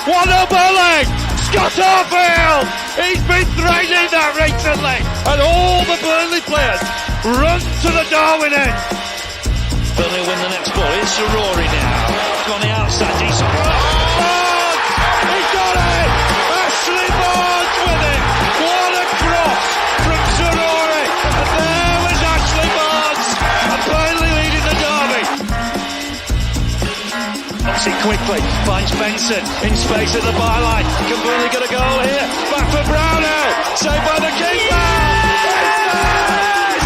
What a bullet! Scott Arfield! He's been threading that recently, and all the Burnley players run to the Darwin end. Burnley win the next ball. It's Rory now. On the outside, decent. Barnes! He's got it! Ashley Barnes with it! What a cross from Rory! And there was Ashley Barnes! And Burnley leading the derby. Knocks it quickly. Finds Benson in space at the byline. Can Burnley get a goal here? Back for Brownell. Saved by the keeper!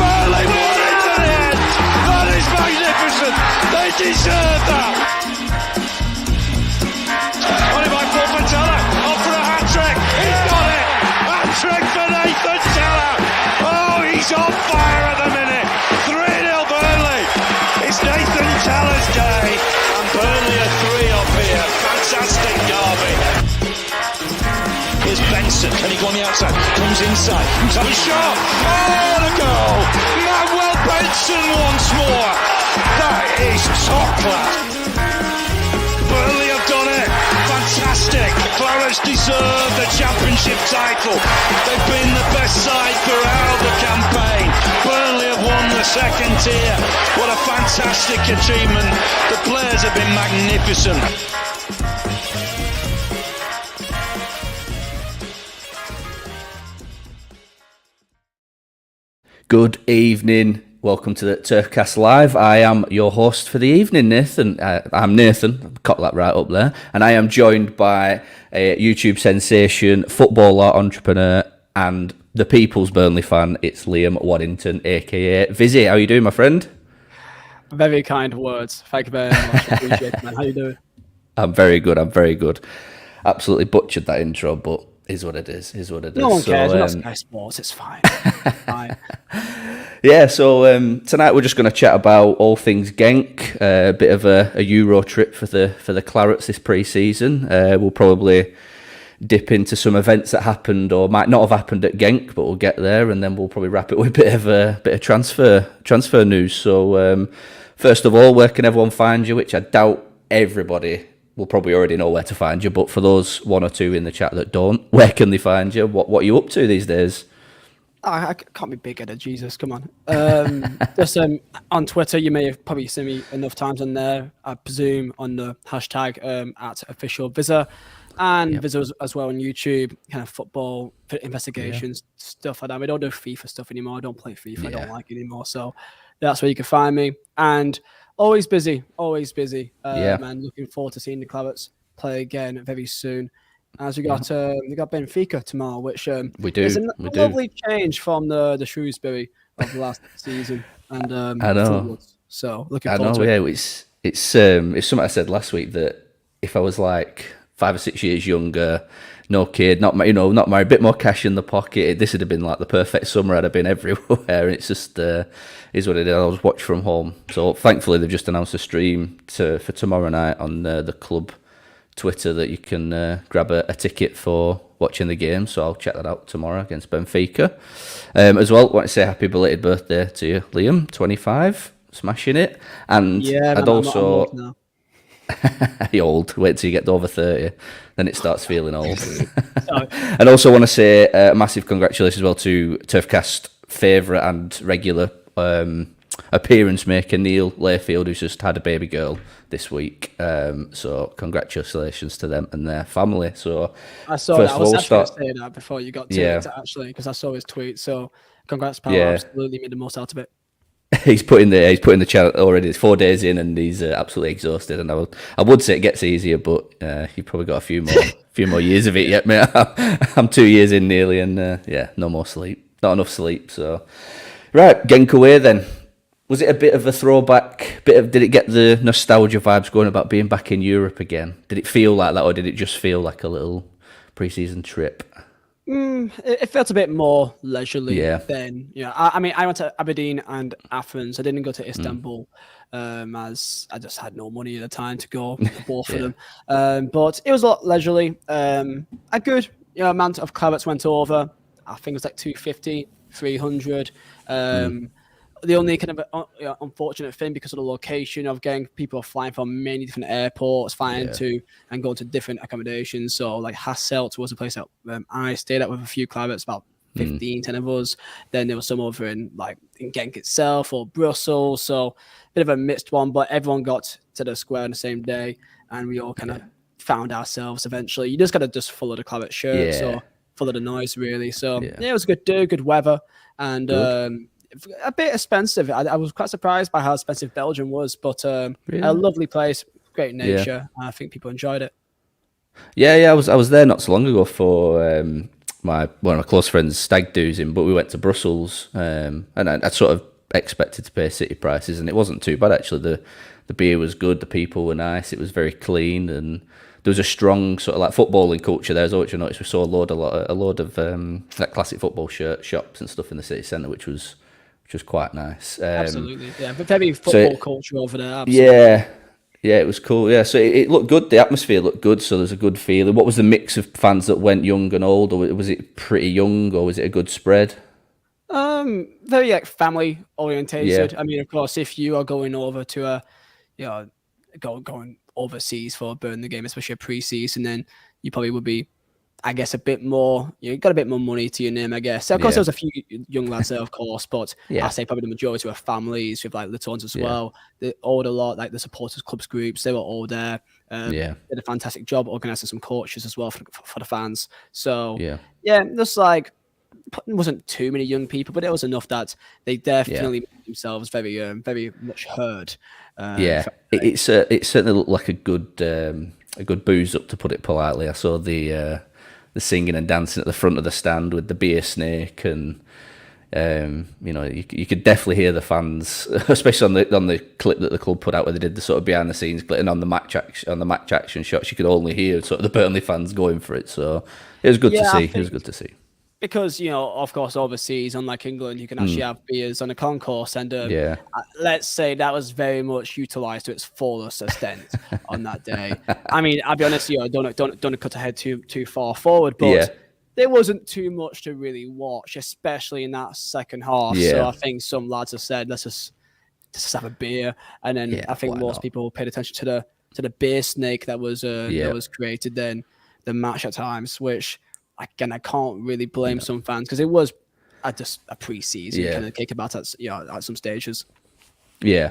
Burnley won it to the end! That is magnificent! They deserve that! On it by Paul Teller. On for a hat-trick. He's got it! Hat-trick for Nathan Teller! Oh, he's on fire at the minute! 3-0 Burnley! It's Nathan Teller's day! And Burnley are 3 up here. Fantastic derby. Here's Benson. Can he go on the outside? Comes inside. He's had a shot. Oh, the goal! Manuel Benson once more! That is top class! Burnley have done it. Fantastic. Clarets deserve the championship title. They've been the best side throughout the campaign. Burnley have won the second tier. What a fantastic achievement. The players have been magnificent. Good evening. Welcome to the TURCAST Live. I am your host for the evening, Nathan. I'm Nathan. I've got that right up there. And I am joined by a YouTube sensation, footballer, entrepreneur, and the people's Burnley fan. It's Liam Waddington, a.k.a. Vizzy. How are you doing, my friend? Very kind words. Thank you very much. Appreciate it, man. How you doing? I'm very good. Absolutely butchered that intro, but is what it is. No one cares. We're not Sky Sports. It's fine. Fine. Yeah, so tonight we're just going to chat about all things Genk, a bit of a Euro trip for the Clarets this pre-season. We'll probably dip into some events that happened or might not have happened at Genk, but we'll get there, and then we'll probably wrap it with a bit of transfer news. So first of all, where can everyone find you? Which I doubt everybody will probably already know where to find you, but for those one or two in the chat that don't, where can they find you? What are you up to these days? I can't be big-headed, Jesus, come on. Just on Twitter, you may have probably seen me enough times on there, I presume, on the hashtag at @officialvisa, and Visa as well on YouTube, kind of football investigations, stuff like that. We don't do FIFA stuff anymore. I don't play FIFA. I don't like it anymore. So that's where you can find me. And always busy. And looking forward to seeing the Clarets play again very soon. As we got Benfica tomorrow, which is a lovely change from the Shrewsbury of the last season. And I know. Forwards. So looking forward to it. It's something I said last week that if I was like 5 or 6 years younger, no kid, not married, a bit more cash in the pocket, this would have been like the perfect summer. I'd have been everywhere. It's just is what it is. I was watched from home. So thankfully they've just announced a stream for tomorrow night on the club Twitter that you can grab a ticket for watching the game. So I'll check that out tomorrow against Benfica. As well, I want to say happy belated birthday to you, Liam, 25, smashing it. And I'd also... You're old. Wait till you get to over 30, then it starts feeling old. And also want to say a massive congratulations as well to TURCAST favourite and regular appearance maker Neil Layfield, who's just had a baby girl this week. So congratulations to them and their family. So I saw that. I was actually going to say that before you got to it, actually, because I saw his tweet. So congrats, pal. Absolutely made the most out of it. He's put in the chat already. It's 4 days in, and he's absolutely exhausted. And I would say it gets easier, but you've probably got a few more years of it yet, mate. I'm 2 years in nearly, and no more sleep, not enough sleep. So, right, Genk away then. Was it a bit of a throwback? Did it get the nostalgia vibes going about being back in Europe again? Did it feel like that, or did it just feel like a little pre-season trip? It felt a bit more leisurely than, I mean, I went to Aberdeen and Athens. I didn't go to Istanbul as I just had no money at the time to go to both of them. But it was a lot leisurely. A good amount of Clarets went over. I think it was like 250, 300. the only kind of unfortunate thing, because of the location of Genk, people are flying from many different airports, flying to and going to different accommodations. So like Hasselt was a place that I stayed at with a few clients, about 15, 10 of us. Then there was some over in Genk itself or Brussels. So a bit of a mixed one, but everyone got to the square on the same day, and we all kind of found ourselves eventually. You just got to just follow the claret shirts or follow the noise, really. So it was a good day, good weather, and a bit expensive. I was quite surprised by how expensive Belgium was, but a lovely place, great nature. I think people enjoyed it. I was there not so long ago for one of my close friends' stag do's in, but we went to Brussels, and I sort of expected to pay city prices, and it wasn't too bad actually. The beer was good, the people were nice, it was very clean, and there was a strong sort of like footballing culture there as well, which I noticed. We saw a load of like classic football shops and stuff in the city centre, which was quite nice. Absolutely, yeah. But very football culture over there. Absolutely. Yeah, it was cool. Yeah, so it looked good. The atmosphere looked good, so there's a good feeling. What was the mix of fans that went young and old, or was it pretty young, or was it a good spread? Very like family orientated. Yeah. I mean, of course, if you are going over to going overseas for a Burnley game, especially a pre-season, then you probably would be, I guess, a bit more. You got a bit more money to your name, I guess. So, of course, there was a few young lads there, of course, but I say probably the majority were families with like little ones as well. They owed a lot, like the supporters clubs groups. They were all there. Did a fantastic job organising some coaches as well for the fans. So just like wasn't too many young people, but it was enough that they definitely made themselves very much heard. It certainly looked like a good booze up, to put it politely. I saw the singing and dancing at the front of the stand with the beer snake, and you could definitely hear the fans, especially on the clip that the club put out where they did the sort of behind the scenes clip, and on the match action shots, you could only hear sort of the Burnley fans going for it. So it was good to see. It was good to see. Because, of course, overseas, unlike England, you can actually have beers on a concourse. And let's say that was very much utilised to its fullest extent on that day. I mean, I'll be honest, don't cut ahead too far forward, but there wasn't too much to really watch, especially in that second half. So I think some lads have said, let's just have a beer. And then I think most people paid attention to the beer snake that was created then, the match at times, which... Again, I can't really blame some fans because it was just a pre-season kind of kick about at some stages. Yeah.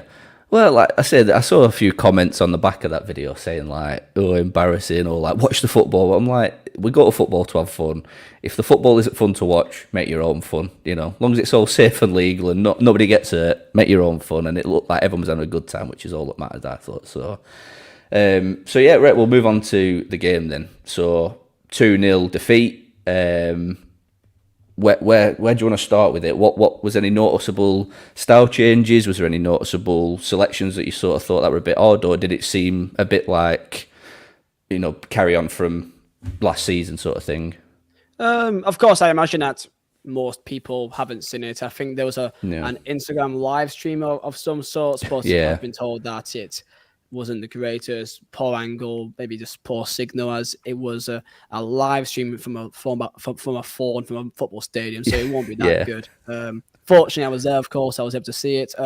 Well, like I said, I saw a few comments on the back of that video saying like, "Oh, embarrassing," or like, "Watch the football." I'm like, we go to football to have fun. If the football isn't fun to watch, make your own fun. As long as it's all safe and legal and nobody gets hurt, make your own fun. And it looked like everyone was having a good time, which is all that matters, I thought. So, right, we'll move on to the game then. So 2-0 defeat. Where do you want to start with it? What was any noticeable style changes? Was there any noticeable selections that you sort of thought that were a bit odd, or did it seem a bit like carry on from last season sort of thing? Of course, I imagine that most people haven't seen it. I think there was an Instagram live stream of some sorts, but I've been told that it wasn't the greatest, poor angle, maybe just poor signal, as it was a live stream from a phone from a football stadium, so it won't be that good. Fortunately, I was there, of course, I was able to see it.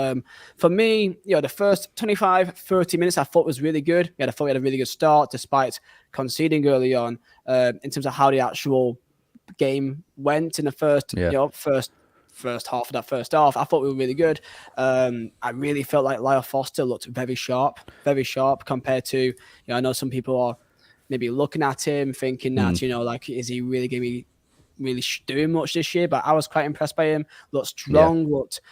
For me, the first 25-30 minutes I thought was really good. I thought we had a really good start despite conceding early on, in terms of how the actual game went in the first half of that first half. I thought we were really good. I really felt like Lyle Foster looked very sharp compared to, I know some people are maybe looking at him thinking that, is he really going to be really doing much this year? But I was quite impressed by him. Looked strong, looked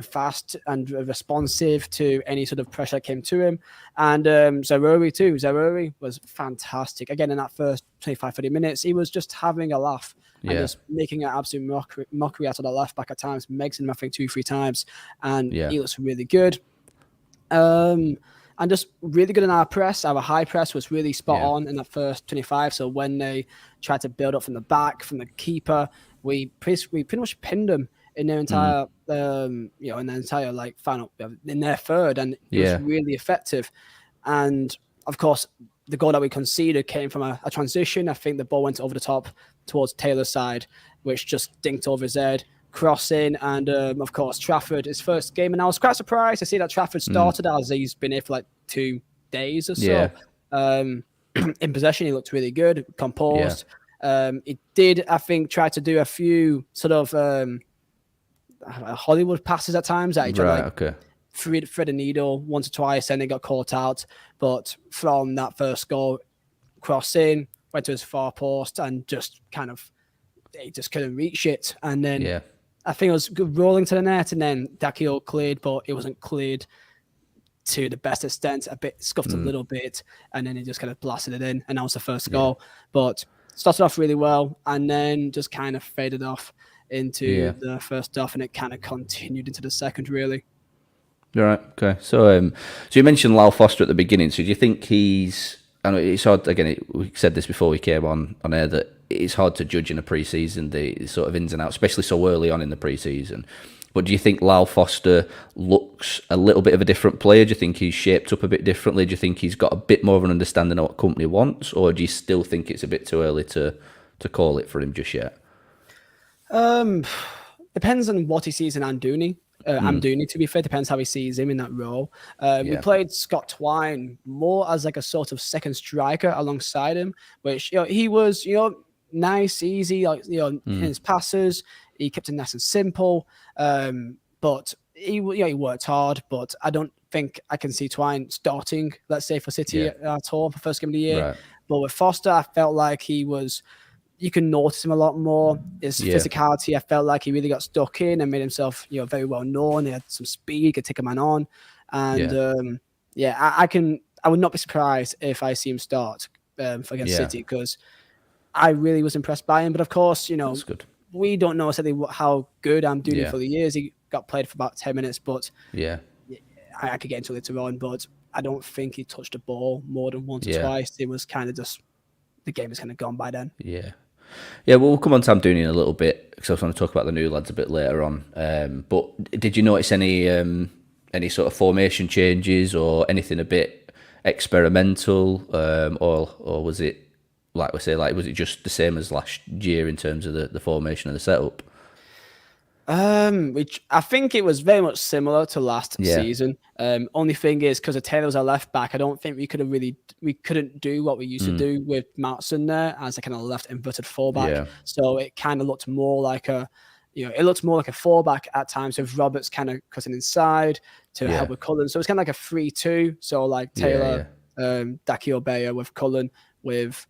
fast and responsive to any sort of pressure that came to him. And Zaroury too. Zaroury was fantastic. Again, in that first 25-30 minutes, he was just having a laugh. And just making an absolute mockery out of the left back at times, makes him, I think, 2-3 times. And he looks really good. And just really good in our press. Our high press was really spot on in that first 25. So when they tried to build up from the back, from the keeper, we pretty much pinned them in their entire, in their third. And it was really effective. And, of course, the goal that we conceded came from a transition. I think the ball went over the top towards Taylor's side, which just dinked over his head. crossing, and of course Trafford, his first game, and I was quite surprised to see that Trafford started as he's been here for like 2 days or so. In possession, he looked really good, composed. He did, I think, try to do a few sort of Hollywood passes at times that he tried thread a needle once or twice, and then got caught out. But from that first goal, crossing, went to his far post, and just kind of, he just couldn't reach it. And then I think it was good rolling to the net, and then Dakio cleared, but it wasn't cleared to the best extent, a bit scuffed a little bit, and then he just kind of blasted it in, and that was the first goal. But started off really well, and then just kind of faded off into the first half, and it kind of continued into the second, really. All right. Okay. So you mentioned Lau Foster at the beginning. So do you think he's? I know it's hard. Again, we said this before we came on air that it's hard to judge in a pre-season the sort of ins and outs, especially so early on in the pre-season. But do you think Lau Foster looks a little bit of a different player? Do you think he's shaped up a bit differently? Do you think he's got a bit more of an understanding of what company wants, or do you still think it's a bit too early to call it for him just yet? Depends on what he sees in Amdouni. Amdouni, to be fair, depends how he sees him in that role. We played Scott Twine more as like a sort of second striker alongside him, which he was nice, easy, like in his passes. He kept it nice and simple, but he worked hard. But I don't think I can see Twine starting, let's say, for City at all for first game of the year. Right. But with Foster, I felt like you can notice him a lot more. His physicality, I felt like he really got stuck in and made himself, very well known. He had some speed, could take a man on, and I would not be surprised if I see him start against City, because I really was impressed by him. But of course, that's good. We don't know exactly how good I'm doing for the years. He got played for about 10 minutes, but I could get into it later on. But I don't think he touched the ball more than once or twice. It was kind of just, the game was kind of gone by then. Yeah, well, we'll come on to Amdouni in a little bit, because I was going to talk about the new lads a bit later on. But did you notice any sort of formation changes or anything a bit experimental, or was it, was it just the same as last year in terms of the formation and the setup? Which I think it was very much similar to last season. Only thing is, because Taylor was our left back, I don't think we couldn't do what we used to do with Martson there as a kind of left inverted fullback. So it kind of looked more like a fullback at times, with Roberts kind of cutting inside to help with Cullen. So it's kind of like a 3-2. So like Taylor, Dakio Beyer with Cullen, with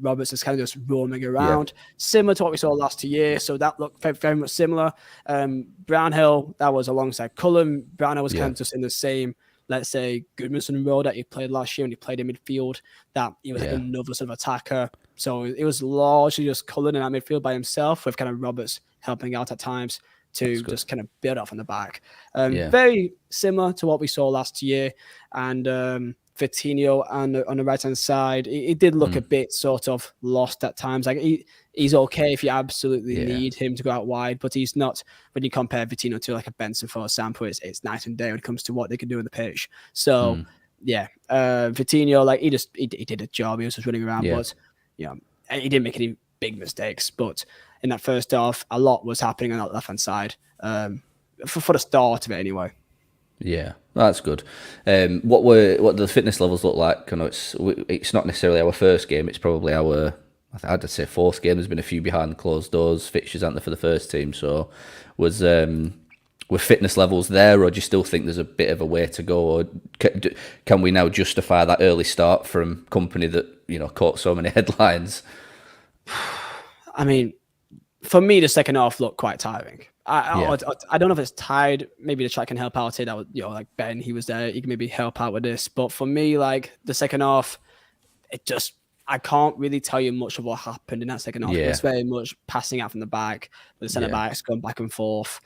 Roberts is kind of just roaming around, similar to what we saw last year. So that looked very, very much similar. Brownhill, that was alongside Cullen. Brownhill was kind of just in the same, let's say, Goodmanson role that he played last year when he played in midfield, that he was like another sort of attacker. So it was largely just Cullen in that midfield by himself, with kind of Roberts helping out at times to just kind of build off on the back. Very similar to what we saw last year. And Vitinho on the right-hand side, he did look a bit sort of lost at times. Like he's okay if you absolutely need him to go out wide, but he's not, when you compare Vitinho to like a Benson, for example, it's night and day when it comes to what they can do on the pitch. So Vitinho, like he did a job. He was just running around, but he didn't make any big mistakes. But in that first half, a lot was happening on that left-hand side, for the start of it anyway. Yeah, that's good. What the fitness levels look like? I know it's not necessarily our first game. It's probably I'd say fourth game. There's been a few behind closed doors fixtures, aren't there, for the first team? So were fitness levels there, or do you still think there's a bit of a way to go? Or can we now justify that early start from company that caught so many headlines? I mean, for me, the second half looked quite tiring. I don't know if it's tied. Maybe the chat can help out here. That was, like Ben, he was there. He can maybe help out with this. But for me, like the second half, I can't really tell you much of what happened in that second half. It's very much passing out from the back, with the centre backs going back and forth.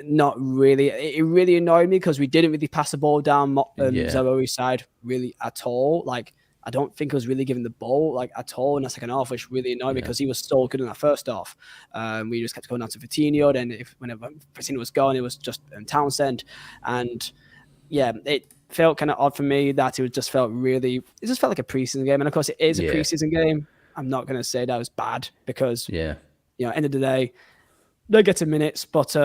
Not really. It really annoyed me because we didn't really pass the ball down Zaroui's side really at all. Like, I don't think he was really giving the ball like at all in the second half, which really annoyed me because he was so good in that first half. We just kept going down to Vitinho. Then whenever Vitinho was gone, it was just Townsend. And it felt kind of odd for me that it just felt like a preseason game. And of course it is a preseason game. I'm not going to say that was bad because, end of the day, they're getting minutes, but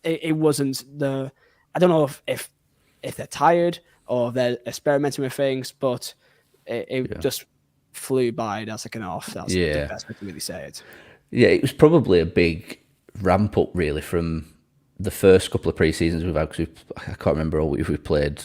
it wasn't the. I don't know if they're tired or they're experimenting with things, but it just flew by that second half. That's the best way to really say it. Yeah, it was probably a big ramp up really from the first couple of pre-seasons we've had, because I can't remember all we've played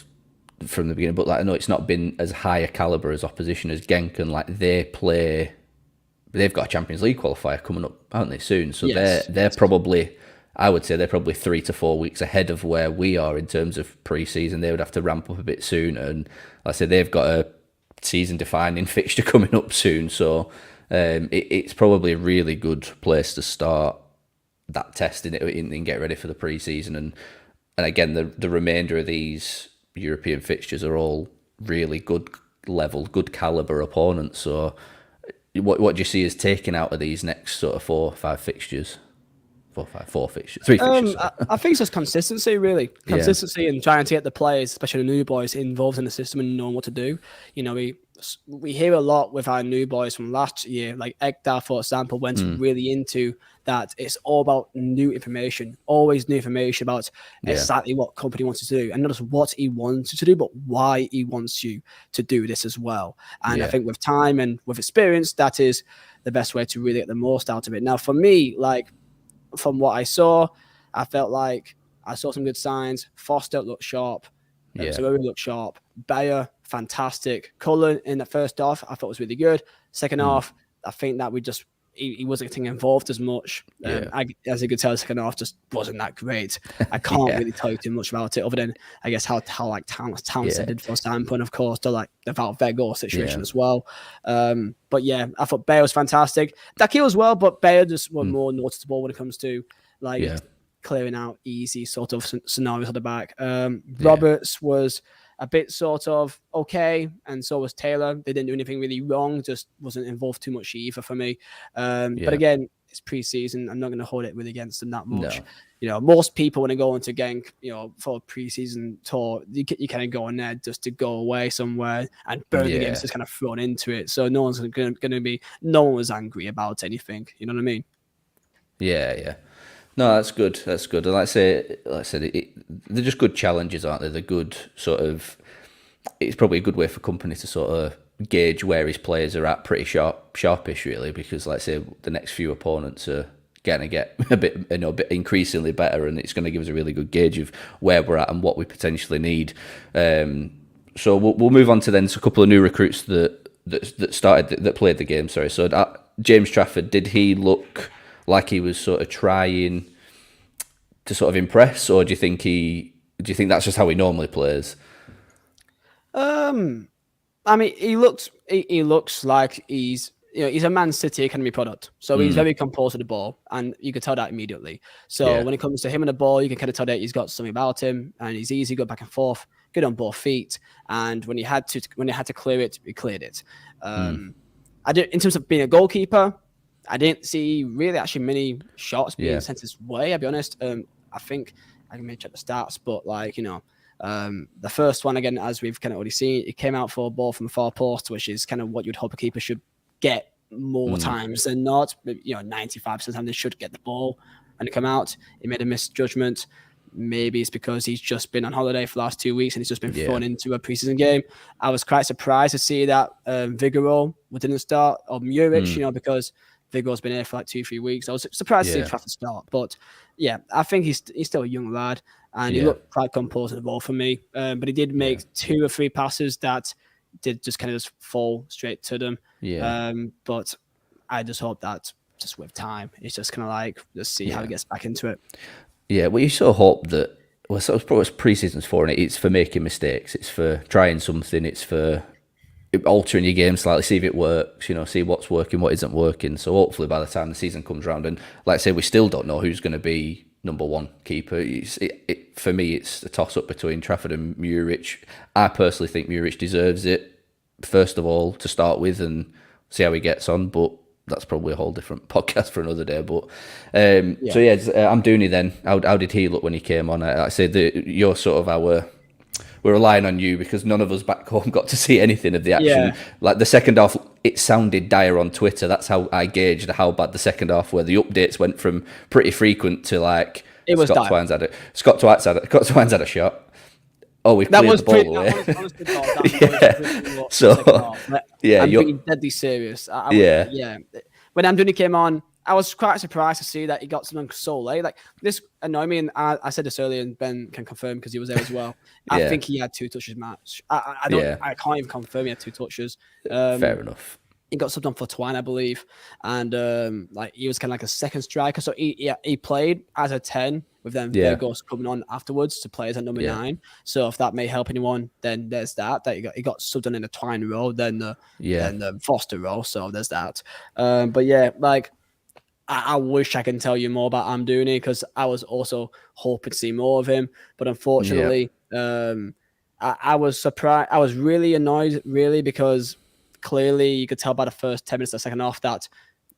from the beginning, but like I know it's not been as high a calibre as opposition as Genk, and like they've got a Champions League qualifier coming up, aren't they, soon? So they're probably, I would say they're probably 3 to 4 weeks ahead of where we are in terms of pre-season. They would have to ramp up a bit sooner, and like I said, they've got a season-defining fixture coming up soon. So it's probably a really good place to start that test in it and get ready for the pre-season. And again, the remainder of these European fixtures are all really good level, good calibre opponents. So what do you see as taking out of these next sort of 4 or 5 fixtures? 4 fixtures, 3 fixtures. I think it's just consistency, really. Consistency and trying to get the players, especially the new boys, involved in the system and knowing what to do. You know, we hear a lot with our new boys from last year, like Ekdal, for example, went really into that. It's all about new information, always new information about exactly what company wants to do, and not just what he wants you to do, but why he wants you to do this as well. And I think with time and with experience, that is the best way to really get the most out of it. Now, for me, like from what I saw, I felt like I saw some good signs. Foster looked sharp. So looked sharp. Bayer, fantastic. Cullen in the first half, I thought was really good. Second half, I think that he wasn't getting involved as much. As you could tell, the second half just wasn't that great. I can't really tell you too much about it, other than I guess how like Townsend did for standpoint, of course, to like the Valverde situation as well. But yeah, I thought Bayer was fantastic. Dakil as well, but Bayer just was more noticeable when it comes to like clearing out easy sort of scenarios at the back. Roberts was a bit sort of okay, and so was Taylor. They didn't do anything really wrong, just wasn't involved too much either for me. But again, it's pre-season. I'm not going to hold it really against them that much. No. You know, most people when they go into Genk, you know, for a pre-season tour, you kind of go in there just to go away somewhere, and Burnley games just kind of thrown into it. So no one's going to be, no one was angry about anything. You know what I mean? Yeah. No, that's good. That's good. And like I said, they're just good challenges, aren't they? They're good sort of. It's probably a good way for company to sort of gauge where his players are at, pretty sharpish, really, because like I say, the next few opponents are going to get a bit increasingly better, and it's going to give us a really good gauge of where we're at and what we potentially need. So we'll move on to then a couple of new recruits that played the game. Sorry, so James Trafford, did he look like he was sort of trying to sort of impress, or do you think that's just how he normally plays? I mean, he looks like he's a Man City Academy product, so he's very composed with the ball, and you can tell that immediately. So when it comes to him and the ball, you can kind of tell that he's got something about him, and he's easy, good back and forth, good on both feet, and when he had to clear it, he cleared it. I did, in terms of being a goalkeeper, I didn't see really actually many shots being sent his way. I'll be honest. I think I may check the stats, but like, you know, the first one, again, as we've kind of already seen, it came out for a ball from a far post, which is kind of what you'd hope a keeper should get more times than not. You know, 95% of the time they should get the ball and it come out. He made a misjudgment. Maybe it's because he's just been on holiday for the last 2 weeks and he's just been thrown into a preseason game. I was quite surprised to see that Vigoro didn't start, or Muric, you know, because Vigoro's been here for like 2-3 weeks. I was surprised to see Trafford start, but yeah, I think he's still a young lad, and he looked quite composed at the ball for me. But he did make 2 or 3 passes that did just kind of just fall straight to them. But I just hope that just with time, it's just kind of like, let's see how he gets back into it. Yeah, well, you sort of hope that. Well, so it's probably pre-season's for, and it's for making mistakes. It's for trying something. It's for altering your game slightly, see if it works, you know, see what's working, what isn't working. So hopefully by the time the season comes around, and like I say, we still don't know who's going to be number one keeper. For me, it's a toss-up between Trafford and Muric. I personally think Muric deserves it, first of all, to start with, and see how he gets on, but that's probably a whole different podcast for another day. But so yeah, Amdouni then, how did he look when he came on? I say you're sort of our we're relying on you because none of us back home got to see anything of the action. Yeah. Like the second half, it sounded dire on Twitter. That's how I gauged how bad the second half were. The updates went from pretty frequent to like It was Scott Twine's had a shot. Oh, we've cleared the ball away. I'm being deadly serious. Yeah. When Amdouni came on, I was quite surprised to see that he got something so late. Like this annoyed me, and I said this earlier, and Ben can confirm because he was there as well. I think he had 2 touches match. I can't even confirm he had 2 touches. Fair enough. He got subbed on for Twine, I believe, and like he was kind of like a second striker. So he played as a 10 with them Vegos coming on afterwards to play as a number 9. So if that may help anyone, then there's that he got subbed on in the Twine role, then the Foster role. So there's that. But yeah, like. I wish I can tell you more about Amdouni because I was also hoping to see more of him. But unfortunately, I was surprised. I was really annoyed, really, because clearly you could tell by the first 10 minutes of the second half that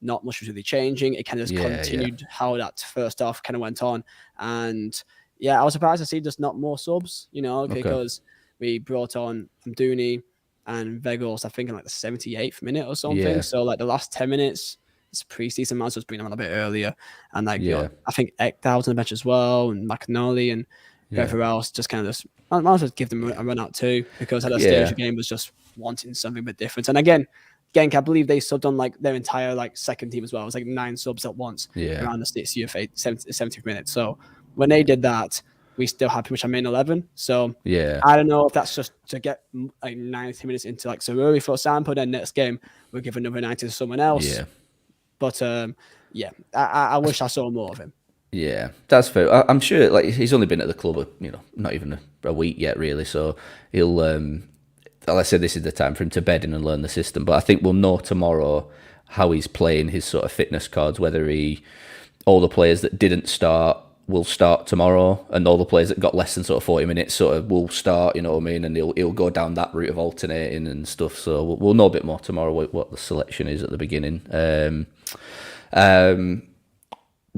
not much was really changing. It kind of just continued how that first half kind of went on. And yeah, I was surprised to see just not more subs, because we brought on Amdouni and Vegos, I think, in like the 78th minute or something. Yeah. So like the last 10 minutes, it's pre-season might as well bring them on a bit earlier, and like I think Ekdal was on the bench as well, and McNally and whoever else just kind of just might as well give them a run out too, because at that stage the game was just wanting something a bit different. And again, Genk, I believe they subbed on like their entire like second team as well. It was like 9 subs at once around the 70th minute. So when they did that, we still had pretty much our main 11. So I don't know if that's just to get like 90 minutes into like so early for example. Then next game we'll give another 90 to someone else. Yeah. But I wish I saw more of him. Yeah, that's fair. I'm sure like he's only been at the club, not even a week yet, really. So he'll, like I said, this is the time for him to bed in and learn the system. But I think we'll know tomorrow how he's playing, his sort of fitness cards, whether all the players that didn't start will start tomorrow, and all the players that got less than sort of 40 minutes sort of will start. You know what I mean? And he'll go down that route of alternating and stuff. So we'll know a bit more tomorrow what the selection is at the beginning.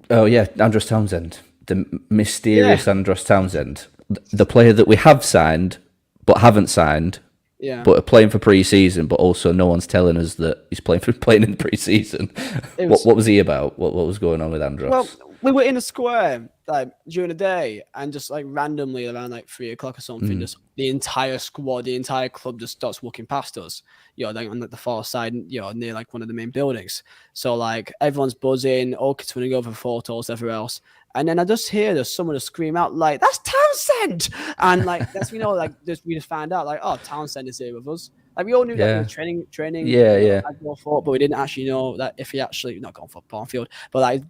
Andros Townsend, the mysterious Andros Townsend, the player that we have signed but haven't signed, but are playing for pre-season, but also no one's telling us that he's playing in pre-season. What was he about? What was going on with Andros? Well, we were in a square like during the day, and just like randomly around like 3 o'clock or something, just the entire squad, the entire club just starts walking past us, like on like the far side, near like one of the main buildings. So like everyone's buzzing, all kids want to go for photos, everywhere else. And then I just hear there's someone just scream out like, "That's Townsend!" And like that's we just found out like, oh, Townsend is here with us. Like we all knew that he was training. I'd go for, but we didn't actually know that if he actually not going for Barnfield, but like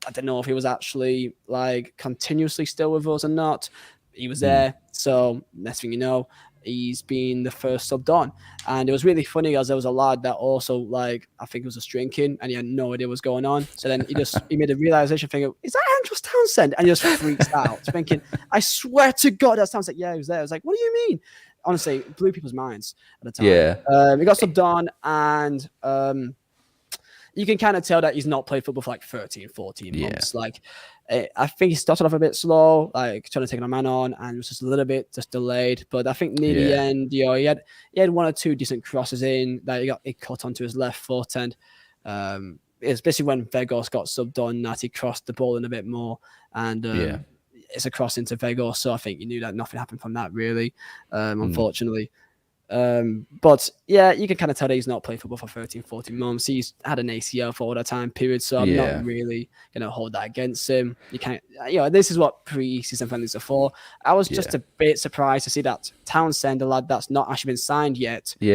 I don't know if he was actually like continuously still with us or not. He was there. So next thing you know, he's been the first subbed on. And it was really funny as there was a lad that also like, I think was just drinking and he had no idea what's going on. So then he made a realization thinking, is that Andros Townsend? And he just freaks out thinking, I swear to God, that's Townsend. Yeah, he was there. I was like, what do you mean? Honestly, it blew people's minds at the time. Yeah. He got subbed on and, you can kind of tell that he's not played football for like 13, 14 months. Like, I think he started off a bit slow, like trying to take a man on, and it was just a little bit just delayed. But I think near the end, he had 1 or 2 decent crosses in that he cut onto his left foot, and it's basically when Vegos got subbed on that he crossed the ball in a bit more, and it's a cross into Vegos. So I think you knew that nothing happened from that really, unfortunately. But yeah, you can kind of tell that he's not played football for 13, 14 months. He's had an ACL for all that time period, so I'm not really going to hold that against him. You can't, this is what pre-season friendlies are for. I was just a bit surprised to see that Townsend, a lad that's not actually been signed yet, he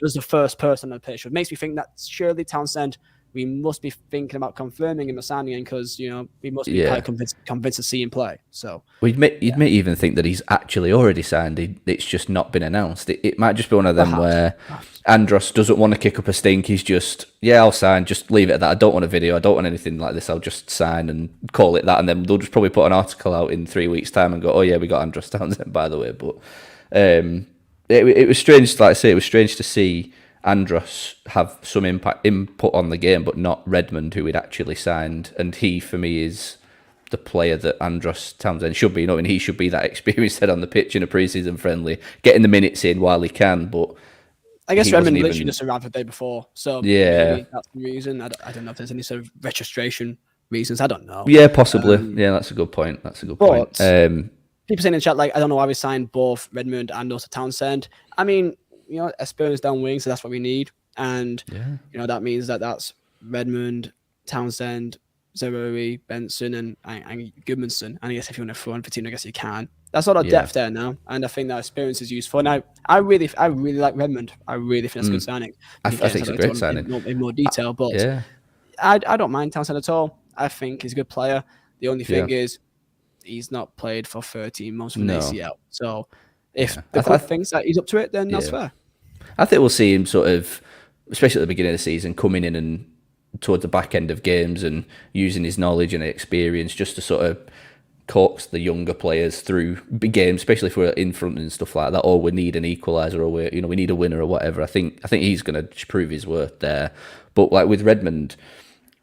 was the first person on the pitch. It makes me think that surely Townsend, we must be thinking about confirming him or signing him because, we must be quite convinced to see him play. So you'd may even think that he's actually already signed. It's just not been announced. It might just be one of them where Andros doesn't want to kick up a stink. He's just, I'll sign. Just leave it at that. I don't want a video. I don't want anything like this. I'll just sign and call it that. And then they'll just probably put an article out in 3 weeks' time and go, oh, yeah, we got Andros Townsend, by the way. But it was strange, like I say, it was strange to see Andros have some input on the game, but not Redmond, who he'd actually signed. And he, for me, is the player that Andros Townsend should be. And he should be that experienced head on the pitch in a pre-season friendly, getting the minutes in while he can. But I guess Redmond literally just arrived the day before, so maybe that's the reason. I don't know if there's any sort of registration reasons. I don't know. Yeah, possibly. That's a good point. People saying in the chat, like, I don't know why we signed both Redmond and also Townsend. I mean, experience down wing, so that's what we need. And, that means that's Redmond, Townsend, Zerori, Benson, and Goodmanson. And I guess if you want to throw in Fatino, I guess you can. That's a lot of depth there now, and I think that experience is useful. And I really like Redmond. I really think that's a good signing. I think it's a great signing. In more detail, but I don't mind Townsend at all. I think he's a good player. The only thing is he's not played for 13 months from ACL. So if the club thinks that he's up to it, then that's fair. I think we'll see him sort of, especially at the beginning of the season, coming in and towards the back end of games and using his knowledge and experience just to sort of coax the younger players through big games, especially if we're in front and stuff like that, or we need an equaliser, or we need a winner or whatever. I think he's going to prove his worth there. But like with Redmond,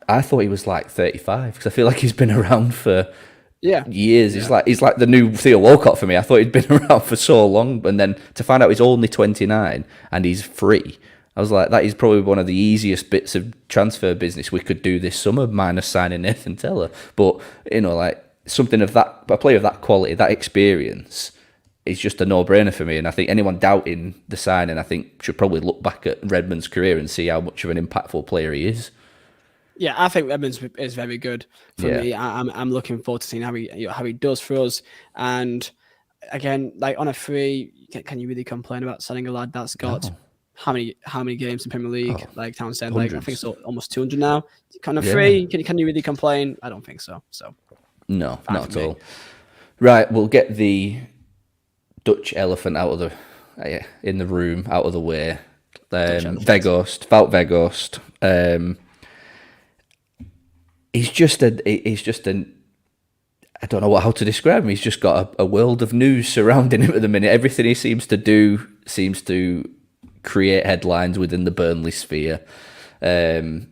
I thought he was like 35 because I feel like he's been around for years. He's like the new Theo Walcott for me. I thought he'd been around for so long, and then to find out he's only 29 and he's free, I was like, that is probably one of the easiest bits of transfer business we could do this summer, minus signing Nathan Teller. But like something of that, a player of that quality, that experience, is just a no-brainer for me. And I think anyone doubting the signing, I think, should probably look back at Redmond's career and see how much of an impactful player he is. Yeah, I think Redmond is very good for me. I'm looking forward to seeing how he does for us. And again, like on a free, can you really complain about signing a lad that's got how many games in Premier League? Like Townsend, hundreds. Like I think it's almost 200 now. Kind of free. Can you really complain? I don't think so. So no, not at all. Right, we'll get the Dutch elephant out of the in the room, out of the way. Weghorst, Wout Weghorst. He's just an. I don't know how to describe him. He's just got a world of news surrounding him at the minute. Everything he seems to do seems to create headlines within the Burnley sphere. So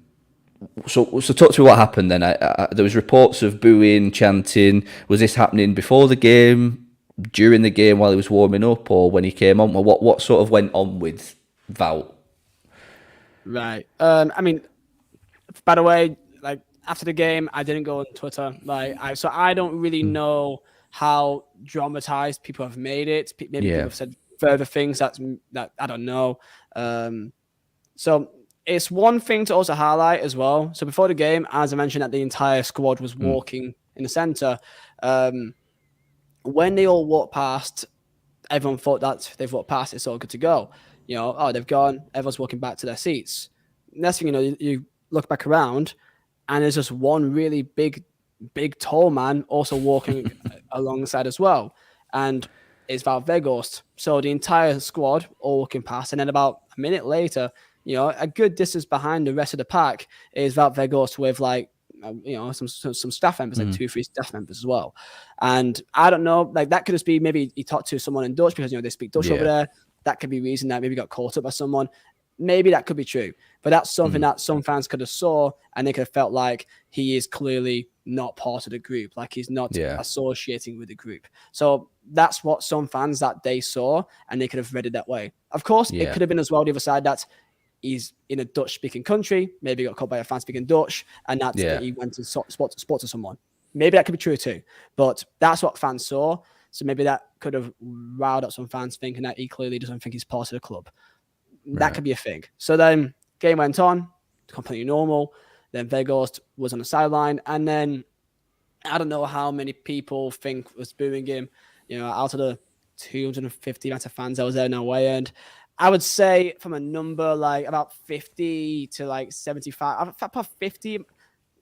talk to me what happened then. There was reports of booing, chanting. Was this happening before the game, during the game, while he was warming up, or when he came on? Or what sort of went on with Wout? Right. I mean, by the way, like after the game, I didn't go on Twitter. So I don't really know how dramatized people have made it. Maybe people have said further things that I don't know. So it's one thing to also highlight as well. So before the game, as I mentioned, that the entire squad was walking in the centre. When they all walked past, everyone thought that they've walked past, it's all good to go. They've gone, everyone's walking back to their seats. Next thing you know, you look back around and there's just one really big, tall man also walking alongside as well. And it's Wout Weghorst. So the entire squad all walking past. And then about a minute later, a good distance behind the rest of the pack is Wout Weghorst with some staff members, like 2-3 staff members as well. And I don't know, like that could just be maybe he talked to someone in Dutch because, they speak Dutch over there. That could be reason that maybe got caught up by someone. Maybe that could be true. But that's something that some fans could have saw and they could have felt like he is clearly not part of the group, like he's not associating with the group. So that's what some fans that day saw and they could have read it that way. Of course, it could have been as well the other side that he's in a Dutch-speaking country, maybe got caught by a fan speaking Dutch, and that he went to spot to someone. Maybe that could be true too. But that's what fans saw. So maybe that could have riled up some fans thinking that he clearly doesn't think he's part of the club. That could be a thing. So then game went on, completely normal. Then Weghorst was on the sideline. And then I don't know how many people think was booing him. Out of the 250 amount of fans that was there in our way end, I would say from a number like about 50 to like 75, about 50,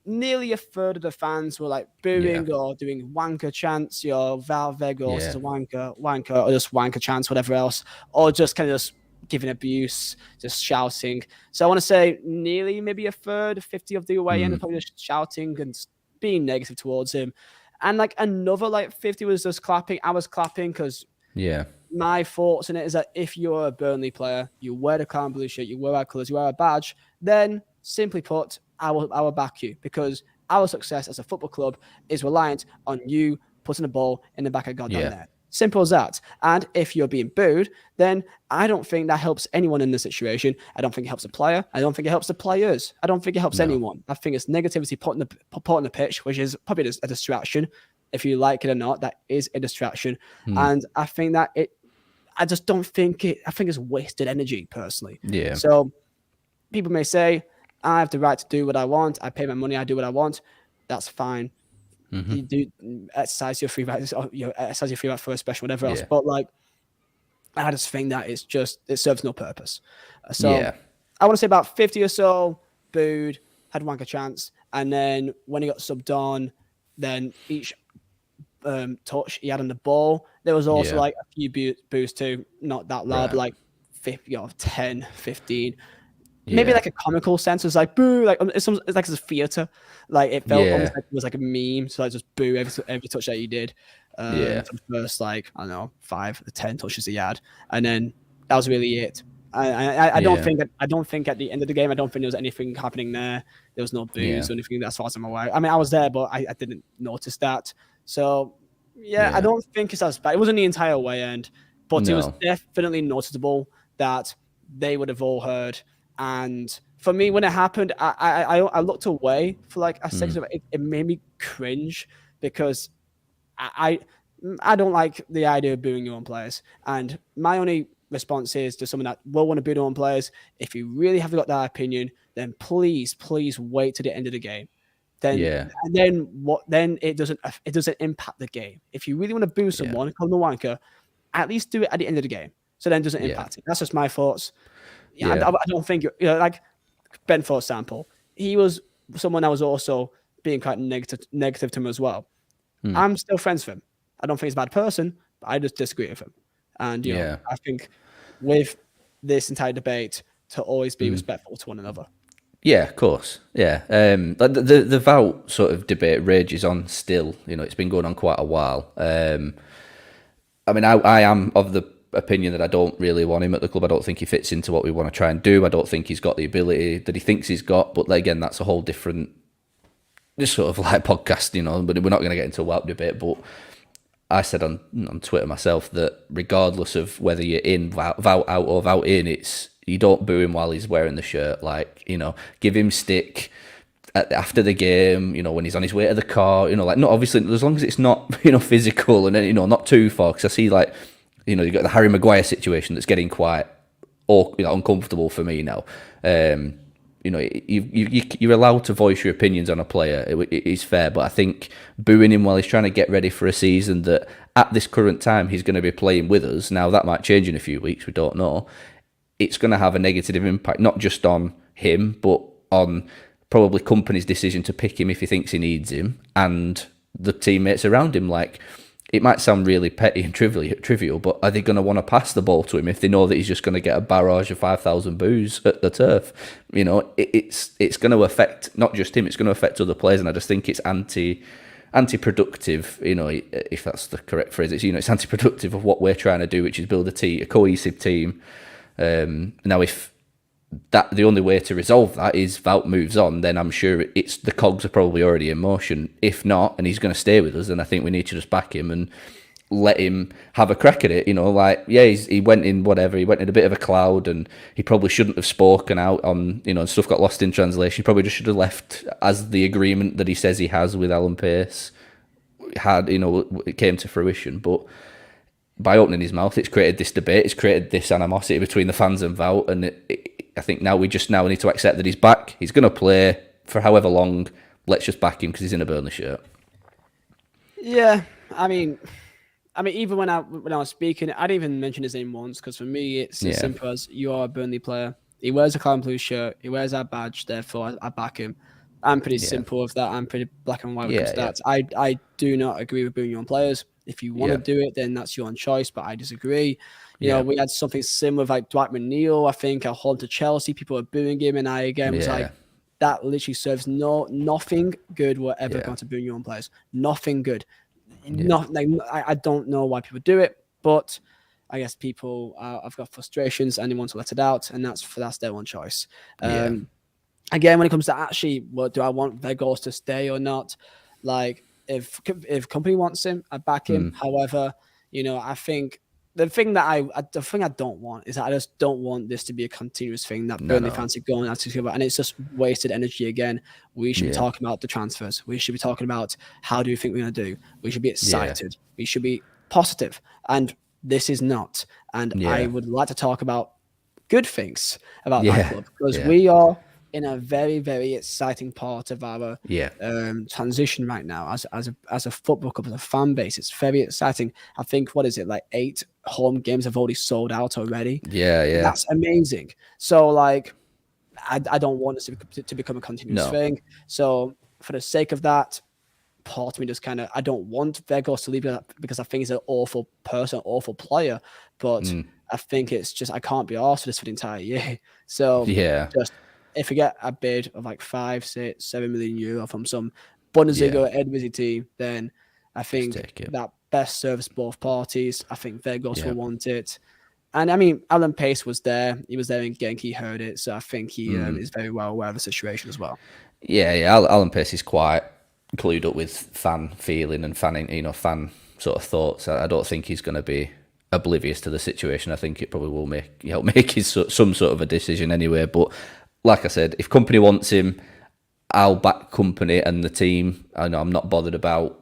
nearly a third of the fans were like booing or doing wanker chants. Wout Weghorst is a wanker, or just wanker chants, whatever else, or just kind of just giving abuse, just shouting. So I want to say nearly maybe a third, 50 of the away end, probably just shouting and being negative towards him. And like another like 50 was just clapping. I was clapping because my thoughts in it is that if you're a Burnley player, you wear the clown blue shirt, you wear our colours, you wear a badge, then simply put, I will back you because our success as a football club is reliant on you putting the ball in the back of goddamn net. Simple as that. And if you're being booed, then I don't think that helps anyone in this situation. I don't think it helps the player. I don't think it helps the players. I don't think it helps anyone. I think it's negativity put on the pitch, which is probably a distraction. If you like it or not, that is a distraction. And I think that I just don't think I think it's wasted energy personally. Yeah. So people may say, I have the right to do what I want. I pay my money. I do what I want. That's fine. You do exercise your free rights, exercise your free right first, special, whatever else. But like, I just think that it serves no purpose. So I want to say about 50 or so booed, had wank a chance, and then when he got subbed on, then each touch he had on the ball, there was also like a few boos too, not that loud, but like 50, 10, 15. Maybe like a comical sense. It was like boo, like it's like it's a theater. Like it felt almost like it was like a meme. So like just boo every touch that you did. For the first like I don't know 5 to 10 touches he had, and then that was really it. I don't think at the end of the game I don't think there was anything happening there. There was no boos or anything as far as I'm aware. I mean I was there, but I didn't notice that. So I don't think it's as bad. It wasn't the entire way end, but it was definitely noticeable that they would have all heard. And for me, when it happened, I looked away for like a second. It made me cringe because I don't like the idea of booing your own players. And my only response is to someone that will want to boo their own players. If you really have got that opinion, then please wait to the end of the game. Then then it doesn't impact the game. If you really want to boo someone, call them a wanker, at least do it at the end of the game. So then it doesn't impact it. That's just my thoughts. I don't think like Ben, for example, he was someone that was also being quite negative to him as well. I'm still friends with him. I don't think he's a bad person, but I just disagree with him. And I think with this entire debate to always be respectful to one another. Yeah, of course. Yeah. The Vout sort of debate rages on still. It's been going on quite a while. I mean, I am of the opinion that I don't really want him at the club. I don't think he fits into what we want to try and do. I don't think he's got the ability that he thinks he's got. But again, that's a whole different, just sort of like podcast, but we're not going to get into a WAP debate. But I said on Twitter myself that regardless of whether you're in Vout out or Vout in, you don't boo him while he's wearing the shirt. Like, give him stick after the game, when he's on his way to the car, like not obviously as long as it's not, physical and not too far. Because I see like, you got the Harry Maguire situation that's getting quite uncomfortable for me now. You're allowed to voice your opinions on a player. It is fair, but I think booing him while he's trying to get ready for a season that at this current time he's going to be playing with us. Now that might change in a few weeks. We don't know. It's going to have a negative impact, not just on him, but on probably company's decision to pick him if he thinks he needs him and the teammates around him. Like, it might sound really petty and trivial, but are they going to want to pass the ball to him if they know that he's just going to get a barrage of 5,000 boos at the turf? It's going to affect not just him; it's going to affect other players, and I just think it's anti-productive. If that's the correct phrase, it's anti-productive of what we're trying to do, which is build a cohesive team. Now, if the only way to resolve that is Vout moves on, then I'm sure it's the cogs are probably already in motion. If not, and he's going to stay with us, then I think we need to just back him and let him have a crack at it. He went in a bit of a cloud, and he probably shouldn't have spoken out on, and stuff got lost in translation. He probably just should have left as the agreement that he says he has with Alan Pace it came to fruition. But by opening his mouth, it's created this debate, it's created this animosity between the fans and Vout, and I think now we need to accept that he's back. He's going to play for however long. Let's just back him because he's in a Burnley shirt. Yeah, I mean, even when I was speaking, I didn't even mention his name once because for me, it's as simple as you are a Burnley player. He wears a clown blue shirt. He wears our badge. Therefore, I back him. I'm pretty simple with that. I'm pretty black and white with stats. I do not agree with booing your own players. If you want to do it, then that's your own choice. But I disagree. We had something similar with like Dwight McNeil. I think at home to Chelsea, people were booing him, and I again was like, that literally serves nothing good. Whatever comes to booing your own players, nothing good. I don't know why people do it, but I guess people have got frustrations and they want to let it out, and that's their own choice. again, when it comes to actually, what do I want Vegas to stay or not? Like, if company wants him, I back him. However, I think the thing I don't want is that I just don't want this to be a continuous thing that Burnley fans are going out to about, and it's just wasted energy again. We should be talking about the transfers. We should be talking about how do you think we're going to do. We should be excited. We should be positive, and this is not. And I would like to talk about good things about that club, because we are in a very, very exciting part of our transition right now as a football club, as a fan base. It's very exciting. I think, what is it, like 8 home games have already sold out already. That's amazing. So like, I don't want this to become a continuous thing. So for the sake of that, part of me just I don't want Vegas to leave, because I think he's an awful person, awful player, but I think it's just, I can't be arsed for this for the entire year. So just, if we get a bid of like 5, 6, 7 million euro from some Bundesliga or Eredivisie team, then I think that best serves both parties. I think Vegas will want it. And I mean, Alan Pace was there. He was there in Genk. He heard it. So I think he is very well aware of the situation as well. Alan Pace is quite clued up with fan feeling and fan sort of thoughts. I don't think he's going to be oblivious to the situation. I think it probably will help make his some sort of a decision anyway. But like I said, if company wants him, I'll back company and the team. I know I'm not bothered about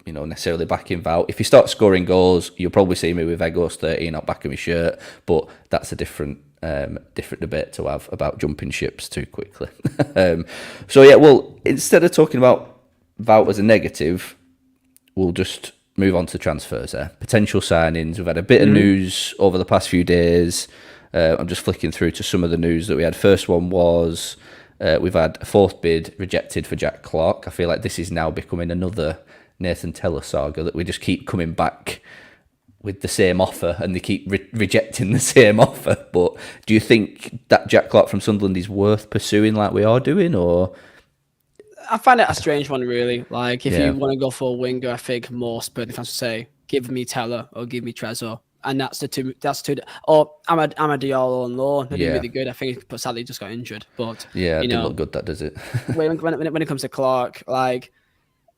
necessarily backing Val. If he starts scoring goals, you'll probably see me with Egos 13 not backing my shirt. But that's a different debate to have about jumping ships too quickly. Well, instead of talking about Val as a negative, we'll just move on to transfers there. Potential signings. We've had a bit of news over the past few days. I'm just flicking through to some of the news that we had. First one was we've had a 4th bid rejected for Jack Clark. I feel like this is now becoming another Nathan Teller saga, that we just keep coming back with the same offer and they keep rejecting the same offer. But do you think that Jack Clark from Sunderland is worth pursuing like we are doing, or? I find it a strange one, really. Like, if you want to go for a winger, I think most Burnley fans would say, give me Teller or give me Trezor. And that's the two. Or Amad Diallo on loan. They're really good. I think, but sadly, just got injured. But it didn't look good, that does it? when it comes to Clark, like,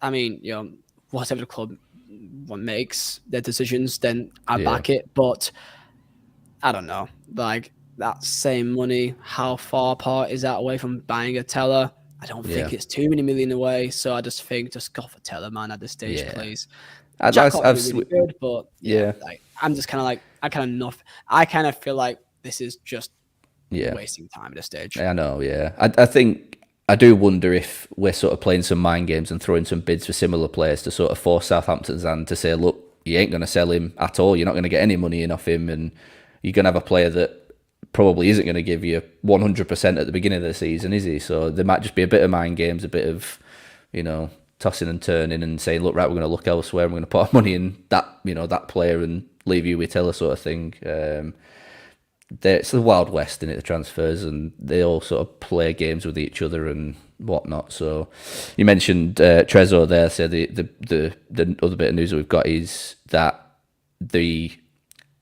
I mean, whatever the club makes their decisions, then I back it. But I don't know, like, that same money, how far apart is that away from buying a Teller? I don't think it's too many million away. So I just think, just go for Teller, man, at this stage, please. Jack Clark really good, but like, I'm just kind of like, I kind of feel like this is just wasting time at this stage. I know, I think, I do wonder if we're sort of playing some mind games and throwing some bids for similar players to sort of force Southampton's hand to say, look, you ain't going to sell him at all. You're not going to get any money in off him, and you're going to have a player that probably isn't going to give you 100% at the beginning of the season, is he? So there might just be a bit of mind games, a bit of, tossing and turning and saying, look, right, we're going to look elsewhere, and we're going to put our money in that, that player and leave you with Teller, sort of thing. It's the Wild West, in it, the transfers, and they all sort of play games with each other and whatnot. So you mentioned Trezor there. So the other bit of news that we've got is that the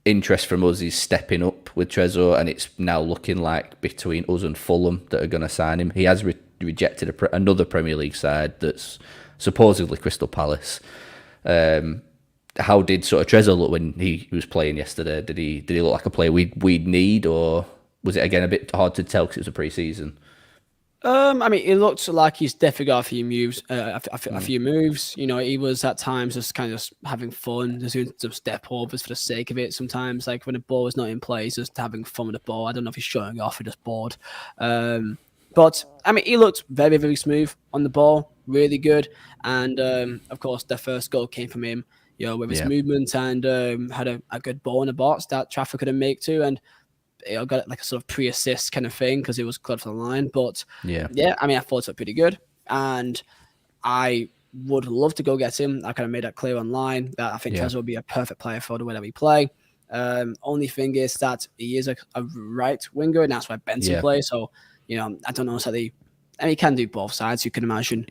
interest from us is stepping up with Trezor, and it's now looking like between us and Fulham that are going to sign him. He has rejected another Premier League side that's supposedly Crystal Palace. How did sort of Trezor look when he was playing yesterday? Did he look like a player we'd need, or was it again a bit hard to tell because it was a pre-season? I mean, it looked like he's definitely got a few moves. A few moves. He was at times just kind of having fun, just doing some step overs for the sake of it. Sometimes, like when the ball was not in play, he's just having fun with the ball. I don't know if he's showing off or just bored. But I mean, he looked very, very smooth on the ball, really good. And of course, the first goal came from him. With his movement, and had a good ball in the box that Trafford couldn't make to, and got it like a sort of pre-assist kind of thing because it was close to the line. But I mean, I thought it was pretty good, and I would love to go get him. I kind of made that clear online that I think Trezor would be a perfect player for the way that we play. Only thing is that he is a right winger, and that's where Benson plays. So I don't know exactly. I mean, he can do both sides. You can imagine.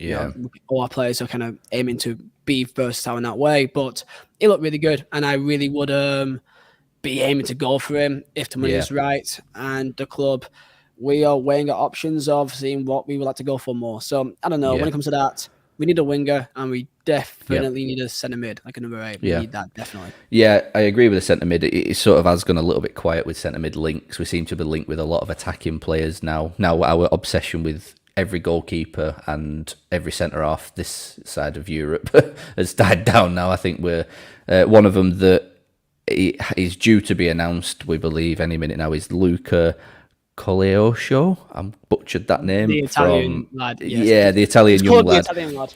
All our players are kind of aiming to be versatile in that way. But he looked really good, and I really would be aiming to go for him if the money is right and the club we are weighing our options of seeing what we would like to go for more. So I don't know. Yeah. When it comes to that, we need a winger, and we definitely need a centre mid, like a number 8. We need that, definitely. Yeah, I agree with the centre mid. It sort of has gone a little bit quiet with centre mid links. We seem to be linked with a lot of attacking players now. Now our obsession with every goalkeeper and every centre half this side of Europe has died down now. I think we're one of them that is due to be announced, we believe, any minute now, is Luca Coleosho. I'm butchered that name. The Italian lad. Yes. Yeah, the Italian young lad. The Italian lad.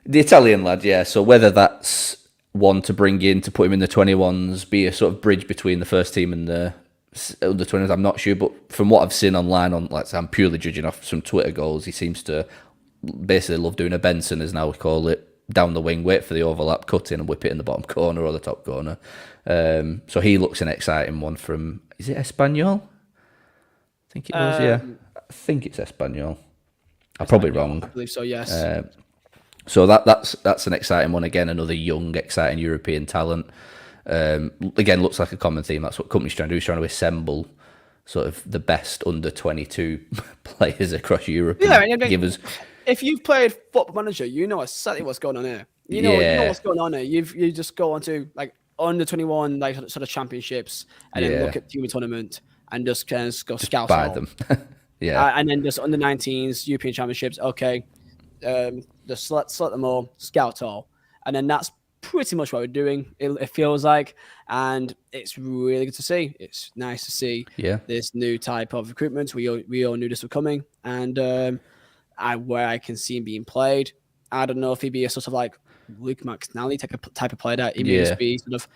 The Italian lad, yeah. So whether that's one to bring in to put him in the 21s, be a sort of bridge between the first team and the under 20s, I'm not sure. But from what I've seen online, I'm purely judging off some Twitter goals, he seems to basically love doing a Benson, as now we call it, down the wing, wait for the overlap, cut in and whip it in the bottom corner or the top corner. So he looks an exciting one from, is it Espanyol? I think it was, yeah. I think it's Espanyol. I'm probably wrong. I believe so, yes. So that's an exciting one. Again, another young, exciting European talent. Again, looks like a common theme. That's what company's trying to do. He's trying to assemble sort of the best under 22 players across Europe. Yeah, give us. If you've played Football Manager, you know exactly what's going on here. You know what's going on here. You just go onto like under 21 like sort of championships and then look at the tournament and just kind of go scout buy them. Yeah, and then just under 19s European championships. Okay, just select them all, scout all, and then that's pretty much what we're doing. It feels like, and it's really good to see. It's nice to see this new type of recruitment. We all knew this was coming, and where I can see him being played. I don't know if he'd be a sort of like Luke McNally type of player that he may just be sort of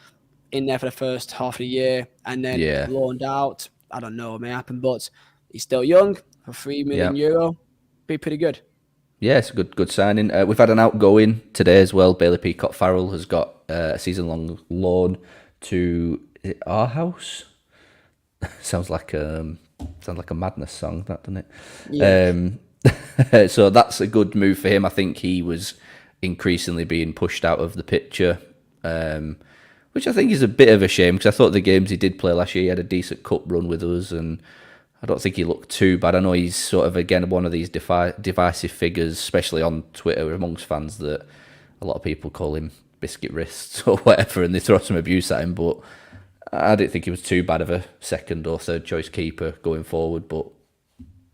in there for the first half of the year and then loaned out. I don't know what may happen, but he's still young. For €3 million, be pretty good. Yeah, it's a good signing. We've had an outgoing today as well. Bailey Peacock Farrell has got a season-long loan to, is it Our House? Sounds like a Madness song, that, doesn't it? Yeah. So that's a good move for him. I think he was increasingly being pushed out of the picture, which I think is a bit of a shame, because I thought the games he did play last year, he had a decent cup run with us, and I don't think he looked too bad. I know he's sort of, again, one of these divisive figures, especially on Twitter amongst fans, that a lot of people call him biscuit wrists or whatever, and they throw some abuse at him, but I didn't think he was too bad of a second or third choice keeper going forward. But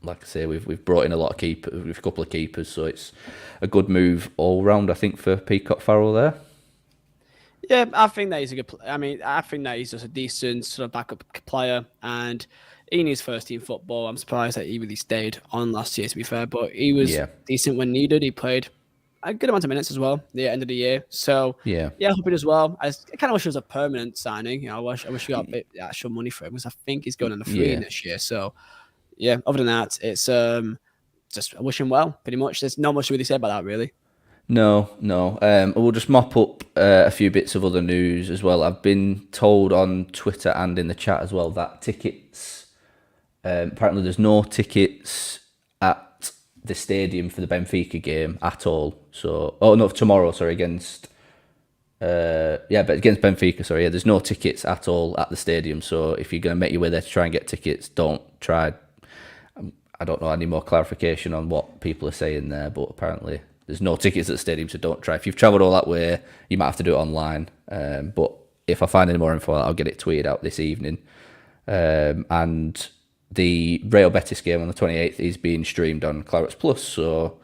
like I say, we've brought in a couple of keepers, so it's a good move all round, I think, for Peacock Farrell there. Yeah, I think that he's a good. I think that he's just a decent sort of backup player, and in his first team football, I'm surprised that he really stayed on last year, to be fair, but he was decent when needed. He played a good amount of minutes as well at the end of the year. So I hope he does well. I kind of wish it was a permanent signing. I wish we got a bit actual money for him, because I think he's going on a free next year. So other than that, it's just I wish him well, pretty much. There's not much to really say about that, really. No. We'll just mop up a few bits of other news as well. I've been told on Twitter and in the chat as well that tickets, apparently there's no tickets at the stadium for the Benfica game at all. So, tomorrow, against Benfica, there's no tickets at all at the stadium. So if you're going to make your way there to try and get tickets, don't try. I don't know any more clarification on what people are saying there, but apparently there's no tickets at the stadium, so don't try. If you've travelled all that way, you might have to do it online. But if I find any more info, I'll get it tweeted out this evening. And the Real Betis game on the 28th is being streamed on Clarets Plus, so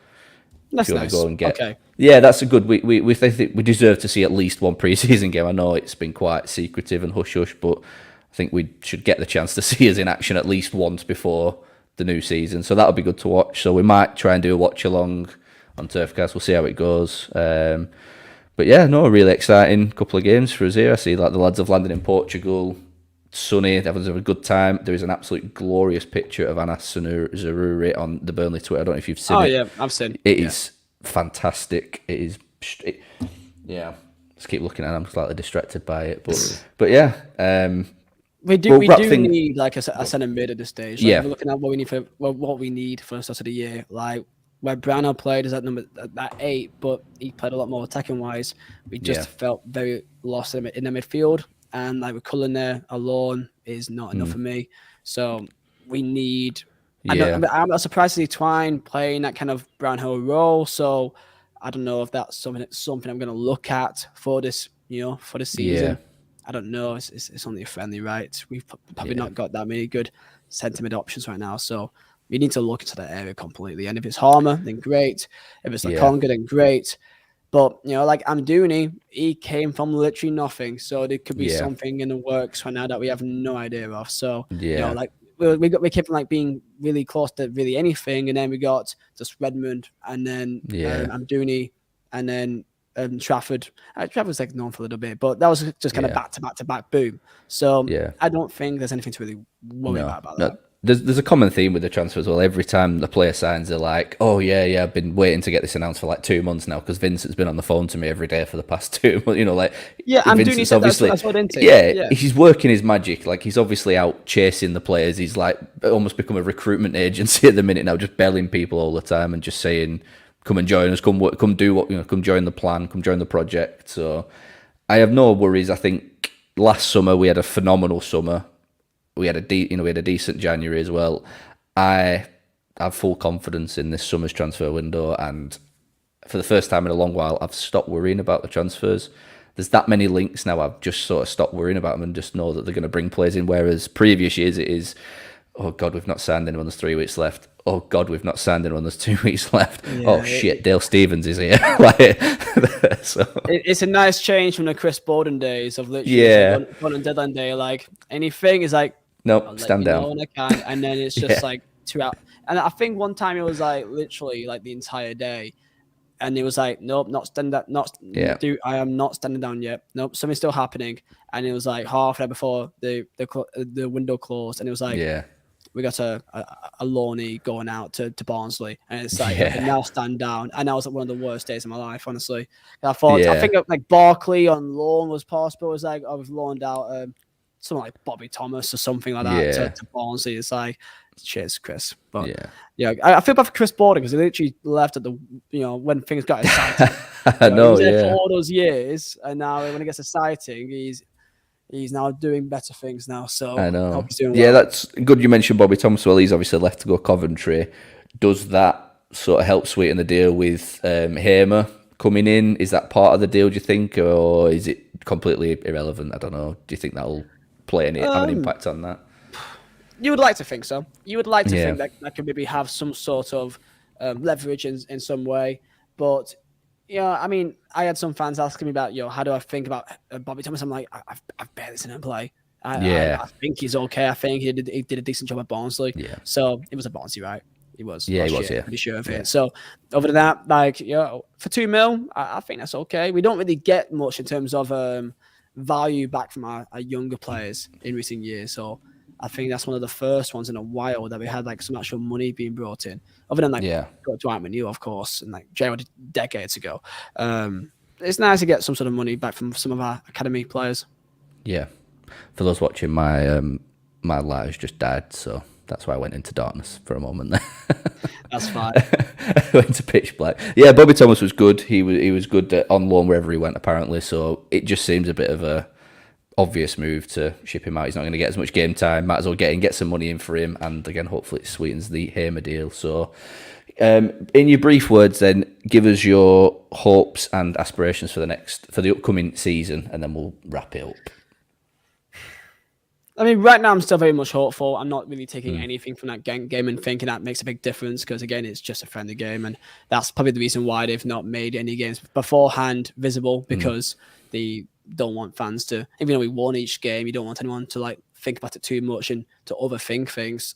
that's if you want nice. to go and get... Okay. Yeah, that's a good... We think we deserve to see at least one pre-season game. I know it's been quite secretive and hush-hush, but I think we should get the chance to see us in action at least once before the new season, so that'll be good to watch. So we might try and do a watch-along on TURCAST. We'll see how it goes. But yeah, really exciting couple of games for us here. I see like the lads have landed in Portugal, sunny, everyone's having a good time. There is an absolute glorious picture of Anas Zaruri on the Burnley Twitter. I don't know if you've seen it. Oh yeah, I've seen it. It is fantastic. It is... Just keep looking at it. I'm slightly distracted by it. But yeah... We do need like a centre mid at this stage. Like, we're looking at what we need for the start of the year. Like where Brano played is at that 8, but he played a lot more attacking wise. We just felt very lost in the midfield, and like with Cullen there alone is not enough for me. So we need Yeah. I'm not surprised to see Twine playing that kind of Brownhill role. So I don't know if that's something I'm going to look at for this, for the season. Yeah. I don't know. It's only a friendly, right? We've probably Yeah. not got that many good centre mid options right now. So we need to look into that area completely. And if it's Harmer, then great. If it's Lakonga, then great. But, like Amdouni, he came from literally nothing. So there could be Yeah. something in the works right now that we have no idea of. So, Yeah. we kept from like being really close to really anything. And then we got just Redmond and then Amdouni and then Trafford. Trafford's like known for a little bit, but that was just kind of back to back boom. So I don't think there's anything to really worry about that. There's a common theme with the transfer as well. Every time the player signs, they're like, "Oh yeah, I've been waiting to get this announced for like 2 months now because Vincent's been on the phone to me every day for the past 2 months." I'm doing Vincent's obviously that's what into. He's working his magic. Like he's obviously out chasing the players. He's like almost become a recruitment agency at the minute now, just belling people all the time and just saying, "Come and join us. Come do what come join the plan. Come join the project." So I have no worries. I think last summer we had a phenomenal summer. We had a decent January as well. I have full confidence in this summer's transfer window, and for the first time in a long while, I've stopped worrying about the transfers. There's that many links now. I've just sort of stopped worrying about them and just know that they're going to bring players in. Whereas previous years, it is, oh God, we've not signed anyone. There's 3 weeks left. Oh God, we've not signed anyone. There's 2 weeks left. Shit, Dale Stevens is here. It's a nice change from the Chris Borden days of literally on deadline day. Like anything is like, nope, stand down. When I can. And then it's just like 2 hours. And I think one time it was like literally like the entire day. And it was like, nope, not standing down. I am not standing down yet. Nope, something's still happening. And it was like half an hour before the window closed. And it was like, we got a Lawney going out to Barnsley. And it's like, I can now stand down. And that was like one of the worst days of my life, honestly. I think like Barkley on loan was possible. It was like I was loaned out someone like Bobby Thomas or something like that to Barnsley. It's like, cheers, Chris. But I feel bad for Chris Borden because he literally left at the when things got exciting. I know, he was there for all those years, and now when he gets exciting, he's now doing better things now. So I know. He's doing well. That's good. You mentioned Bobby Thomas. Well, he's obviously left to go Coventry. Does that sort of help sweeten the deal with Hamer coming in? Is that part of the deal? Do you think, or is it completely irrelevant? I don't know. Do you think that'll have an impact on that? You would like to think so. You would like to think that could maybe have some sort of leverage in some way. But, I mean, I had some fans asking me about, how do I think about Bobby Thomas? I'm like, I've barely seen him play. I think he's okay. I think he did a decent job at Barnsley. Yeah. So it was a Barnsley, right? He was. Yeah, he was, Pretty sure of it. So other than that, like, for 2 mil, I think that's okay. We don't really get much in terms of value back from our younger players in recent years. So I think that's one of the first ones in a while that we had like some actual money being brought in. Other than like Dwight McNeil, of course, and like Gerrard decades ago. It's nice to get some sort of money back from some of our academy players. Yeah. For those watching, my light just died, so that's why I went into darkness for a moment there. That's fine. I went to pitch black. Yeah, Bobby Thomas was good. He was good on loan wherever he went, apparently. So it just seems a bit of a obvious move to ship him out. He's not going to get as much game time. Might as well get some money in for him. And again, hopefully it sweetens the Hamer deal. So in your brief words then, give us your hopes and aspirations for the upcoming season, and then we'll wrap it up. I mean, right now I'm still very much hopeful. I'm not really taking anything from that Genk game and thinking that makes a big difference because, again, it's just a friendly game. And that's probably the reason why they've not made any games beforehand visible, because they don't want fans to, even though we won each game, you don't want anyone to like think about it too much and to overthink things.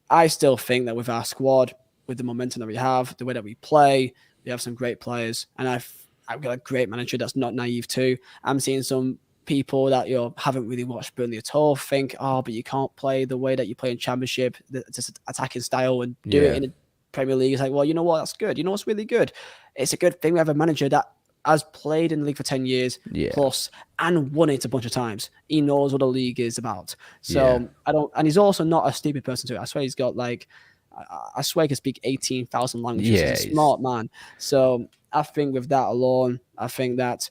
I still think that with our squad, with the momentum that we have, the way that we play, we have some great players. And I've got a great manager that's not naive too. I'm seeing some people that haven't really watched Burnley at all think, but you can't play the way that you play in Championship, just attacking style, and do it in the Premier League. It's like, well, you know what? That's good. You know what's really good? It's a good thing we have a manager that has played in the league for 10 years plus and won it a bunch of times. He knows what the league is about. So and he's also not a stupid person to it. I swear he's got I swear he can speak 18,000 languages. He's a smart man. So I think with that alone, I think that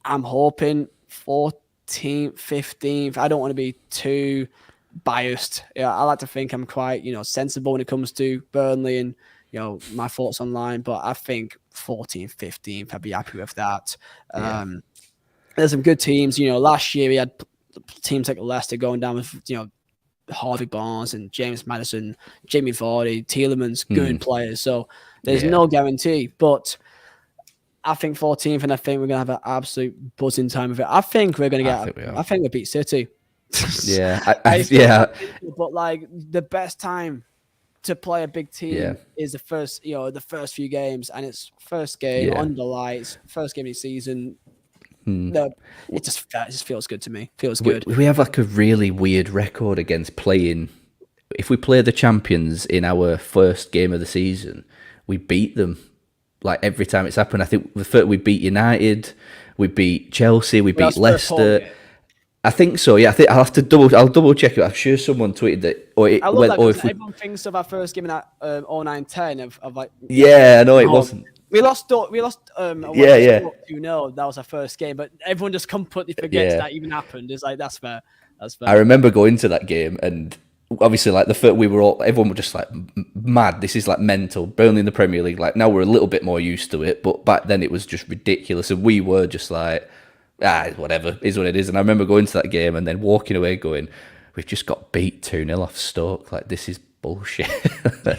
I'm hoping 14th, 15th. I don't want to be too biased. Yeah, I like to think I'm quite, sensible when it comes to Burnley and, my thoughts online, but I think 14th, 15th, I'd be happy with that. There's some good teams. Last year we had teams like Leicester going down with, Harvey Barnes and James Maddison, Jamie Vardy, Tielemans, good players. So there's no guarantee, but I think 14th, and I think we're going to have an absolute buzzing time of it. I think we're going to I think we'll beat City. Yeah. But like the best time to play a big team is the first few games, and it's first game under lights, first game of the season. It just feels good to me. Feels good. We have like a really weird record against playing. If we play the champions in our first game of the season, we beat them. Like every time it's happened. I think we beat United, we beat Chelsea, we beat Leicester. I think so. Yeah, I think I'll double check it. I'm sure someone tweeted that. Everyone thinks of our first game in that 09-10 of like. Yeah, no, it wasn't. We lost. 2-0. That was our first game, but everyone just completely forgets that even happened. It's like that's fair. I remember going to that game, and obviously, like everyone was just like mad. This is like mental. Burnley in the Premier League. Like now we're a little bit more used to it, but back then it was just ridiculous, and we were just like, whatever, is what it is. And I remember going to that game and then walking away going, we've just got beat 2-0 off Stoke. Like this is bullshit.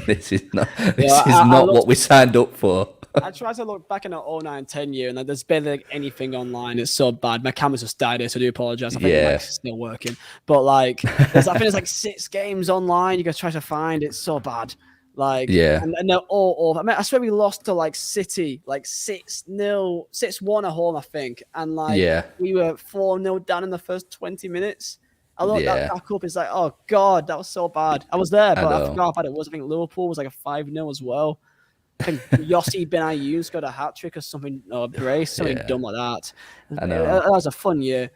This is not what we signed up for. I tried to look back in the 09-10 year, and like, there's barely like anything online. It's so bad. My camera's just died here, so I do apologize. I think it's still working. But like, I think there's like 6 games online you can try to find. It's so bad. Like, and they're all over. I mean, I swear we lost to like City, like 6-0, 6-1 at home, I think. And like, we were 4-0 down in the first 20 minutes. I looked that back up. It's like, oh God, that was so bad. I was there, but I forgot how bad it was. I think Liverpool was like a 5-0 as well. I think Yossi Benayoun got a hat-trick or something, or brace, something dumb like that. I know. That was a fun year.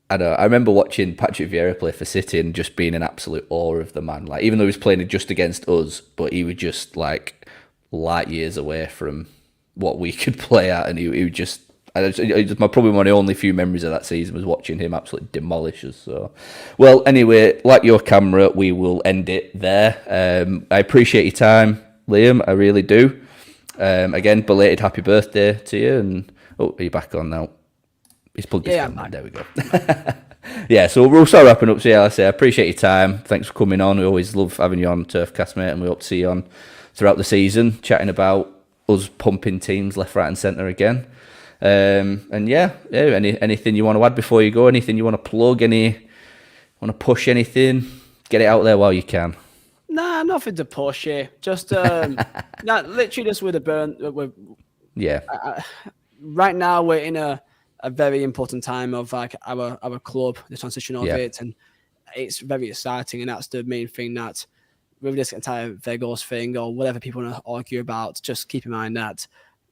I know. I remember watching Patrick Vieira play for City and just being in absolute awe of the man. Like, even though he was playing just against us, but he was just like light years away from what we could play at, and he was just. Probably one of the only few memories of that season was watching him absolutely demolish us. So, well, anyway, like your camera, we will end it there. I appreciate your time, Liam. I really do. Again, belated happy birthday to you. And are you back on now? He's plugged his camera. There we go. So we'll start wrapping up. So like I say, I appreciate your time. Thanks for coming on. We always love having you on TURCAST, mate, and we hope to see you on throughout the season, chatting about us pumping teams left, right, and centre again. Anything you want to add before you go? Anything you want to plug? Want to push anything? Get it out there while you can. Nah, nothing to push here. Just literally just with the burn. Right now we're in a very important time of like our club, the transition of it, and it's very exciting. And that's the main thing that with this entire Vegas thing or whatever people want to argue about, just keep in mind that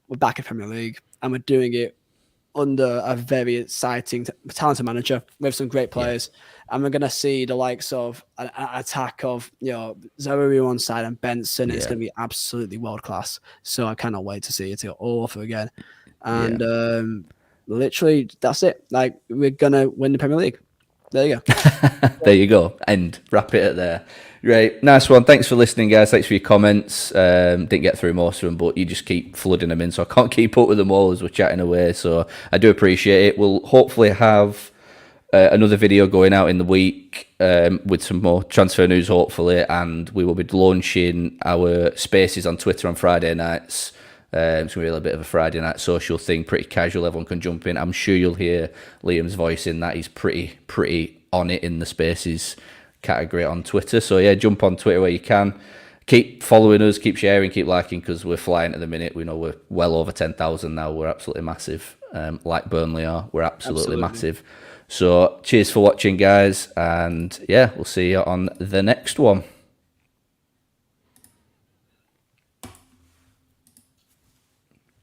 we're back in Premier League and we're doing it under a very exciting, talented manager with some great players. And we're going to see the likes of an attack of, Zaroury on side and Benson. It's going to be absolutely world class. So I cannot wait to see it all over again. And literally, that's it. Like, we're going to win the Premier League. There you go. There you go. And wrap it at there. Right, nice one. Thanks for listening, guys. Thanks for your comments. Didn't get through most of them, but you just keep flooding them in, so I can't keep up with them all as we're chatting away. So I do appreciate it. We'll hopefully have another video going out in the week with some more transfer news, hopefully, and we will be launching our spaces on Twitter on Friday nights. It's going to be a little bit of a Friday night social thing, pretty casual. Everyone can jump in. I'm sure you'll hear Liam's voice in that. He's pretty on it in the spaces category on Twitter. So yeah, jump on Twitter where you can. Keep following us, keep sharing, keep liking, because we're flying at the minute. We know we're well over 10,000 now. We're absolutely massive. Like Burnley are. We're absolutely massive. So cheers for watching, guys. And yeah, we'll see you on the next one.